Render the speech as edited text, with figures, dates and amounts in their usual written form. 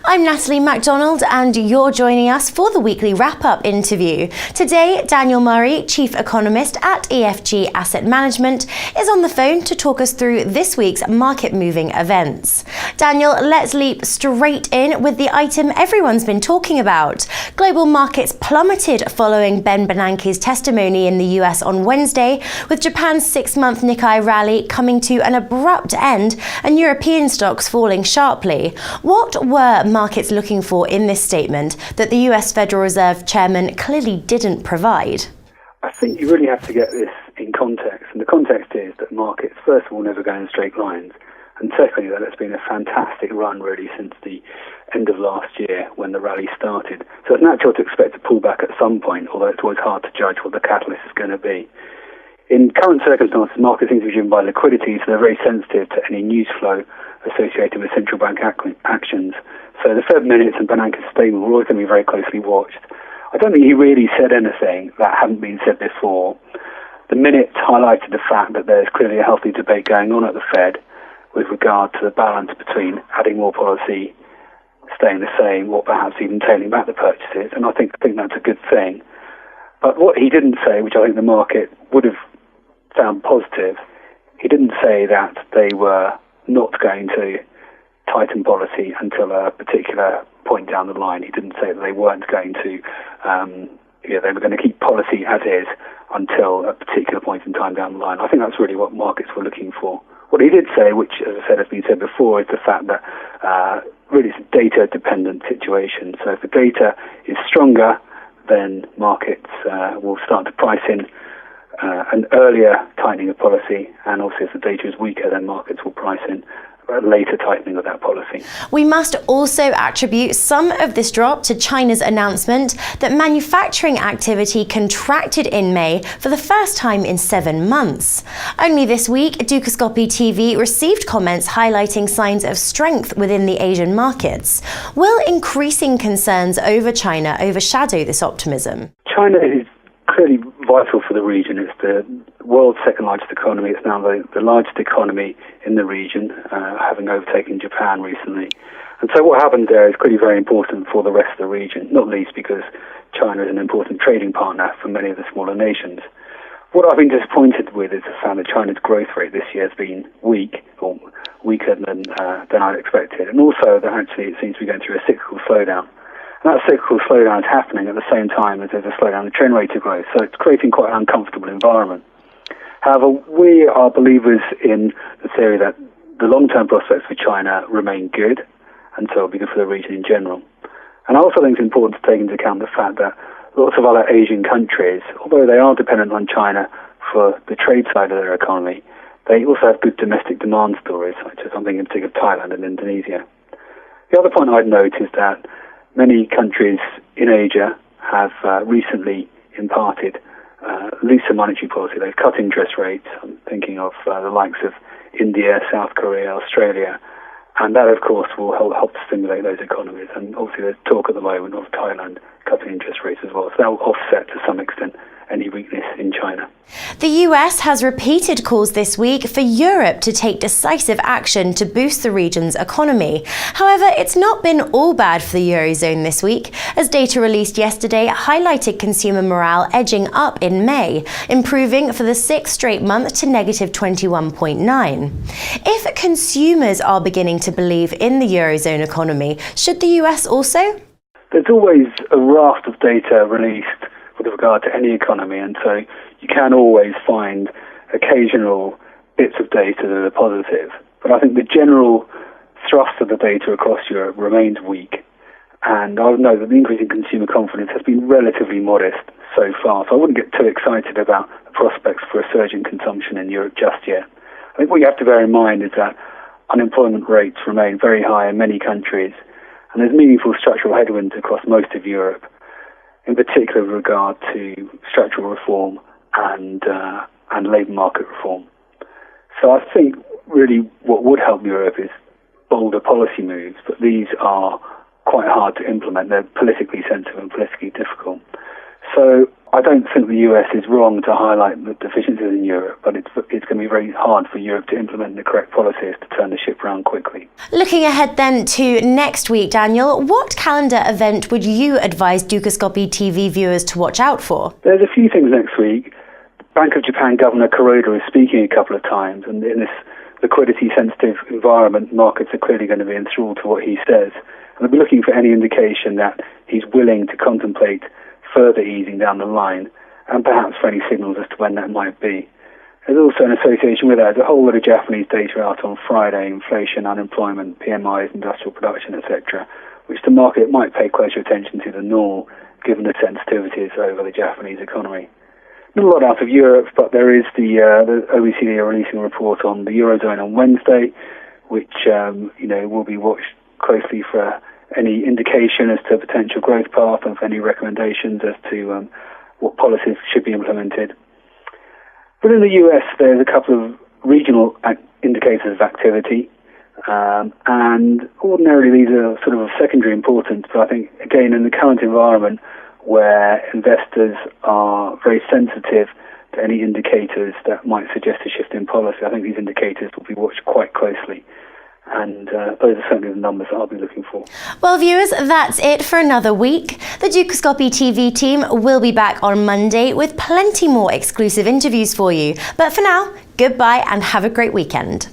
I'm Natalie MacDonald and you're joining us for the weekly wrap-up interview. Today, Daniel Murray, Chief Economist at EFG Asset Management, is on the phone to talk us through this week's market-moving events. Daniel, let's leap straight in with the item everyone's been talking about. Global markets plummeted following Ben Bernanke's testimony in the US on Wednesday, with Japan's 6-month Nikkei rally coming to an abrupt end and European stocks falling sharply. What were markets looking for in this statement that the US Federal Reserve Chairman clearly didn't provide? I think you really have to get this in context. And the context is that markets, first of all, never go in straight lines. And secondly, that it's been a fantastic run really since the end of last year when the rally started. So it's natural to expect a pullback at some point, although it's always hard to judge what the catalyst is going to be. In current circumstances, markets seem to be driven by liquidity, so they're very sensitive to any news flow associated with central bank actions. So the Fed minutes and Bernanke's statement were always going to be very closely watched. I don't think he really said anything that hadn't been said before. The minutes highlighted the fact that there's clearly a healthy debate going on at the Fed with regard to the balance between adding more policy, staying the same, or perhaps even tailing back the purchases. And I think that's a good thing. But what he didn't say, which I think the market would have found positive, he didn't say that they were not going to tighten policy until a particular point down the line. He didn't say that they weren't going to, they were going to keep policy as is until a particular point in time down the line. I think that's really what markets were looking for. What he did say, which, as I said, has been said before, is the fact that really it's a data-dependent situation. So if the data is stronger, then markets will start to price in an earlier tightening of policy, and also if the data is weaker, then markets will price in a later tightening of that policy. We must also attribute some of this drop to China's announcement that manufacturing activity contracted in May for the first time in 7 months. Only this week, Dukascopy TV received comments highlighting signs of strength within the Asian markets. Will increasing concerns over China overshadow this optimism? China is clearly vital for the region. It's the world's second largest economy. It's now the largest economy in the region, having overtaken Japan recently. And so what happens there is clearly very important for the rest of the region, not least because China is an important trading partner for many of the smaller nations. What I've been disappointed with is the fact that China's growth rate this year has been weak, or weaker than I'd expected, and also that actually it seems to be going through a cyclical slowdown. And that cyclical slowdown is happening at the same time as there's a slowdown in the trend rate of growth, so it's creating quite an uncomfortable environment. However, we are believers in the theory that the long-term prospects for China remain good, and so it'll be good for the region in general. And I also think it's important to take into account the fact that lots of other Asian countries, although they are dependent on China for the trade side of their economy, they also have good domestic demand stories, such as something in particular Thailand and Indonesia. The other point I'd note is that many countries in Asia have recently imparted looser monetary policy. They've cut interest rates. I'm thinking of the likes of India, South Korea, Australia, and that, of course, will help to stimulate those economies. And obviously there's talk at the moment of Thailand cutting interest rates as well. So that will offset to some extent any weakness in China. The US has repeated calls this week for Europe to take decisive action to boost the region's economy. However, it's not been all bad for the Eurozone this week, as data released yesterday highlighted consumer morale edging up in May, improving for the 6th straight month to negative 21.9. If consumers are beginning to believe in the Eurozone economy, should the US also? There's always a raft of data released with regard to any economy, and so you can always find occasional bits of data that are positive. But I think the general thrust of the data across Europe remains weak, and I would note that the increase in consumer confidence has been relatively modest so far, so I wouldn't get too excited about the prospects for a surge in consumption in Europe just yet. I think what you have to bear in mind is that unemployment rates remain very high in many countries, and there's meaningful structural headwinds across most of Europe, in particular with regard to structural reform and labour market reform. So I think really what would help Europe is bolder policy moves, but these are quite hard to implement. They're politically sensitive and politically difficult. So I don't think the US is wrong to highlight the deficiencies in Europe, but it's going to be very hard for Europe to implement the correct policies to turn the ship around quickly. Looking ahead then to next week, Daniel, what calendar event would you advise Dukascopy TV viewers to watch out for? There's a few things next week. Bank of Japan Governor Kuroda is speaking a couple of times, and in this liquidity-sensitive environment, markets are clearly going to be enthralled to what he says. And they'll be looking for any indication that he's willing to contemplate further easing down the line, and perhaps for any signals as to when that might be. There's also an association with that. There's a whole lot of Japanese data out on Friday: inflation, unemployment, PMIs, industrial production, etc., which the market might pay closer attention to than normal, given the sensitivities over the Japanese economy. Not a lot out of Europe, but there is the OECD are releasing a report on the Eurozone on Wednesday, which will be watched closely for any indication as to a potential growth path and for any recommendations as to what policies should be implemented. But in the US, there's a couple of regional indicators of activity, and ordinarily these are sort of of secondary importance, but I think, again, in the current environment where investors are very sensitive to any indicators that might suggest a shift in policy, I think these indicators will be watched quite closely. And those are certainly the numbers that I'll be looking for. Well, viewers, that's it for another week. The Dukascopy TV team will be back on Monday with plenty more exclusive interviews for you. But for now, goodbye and have a great weekend.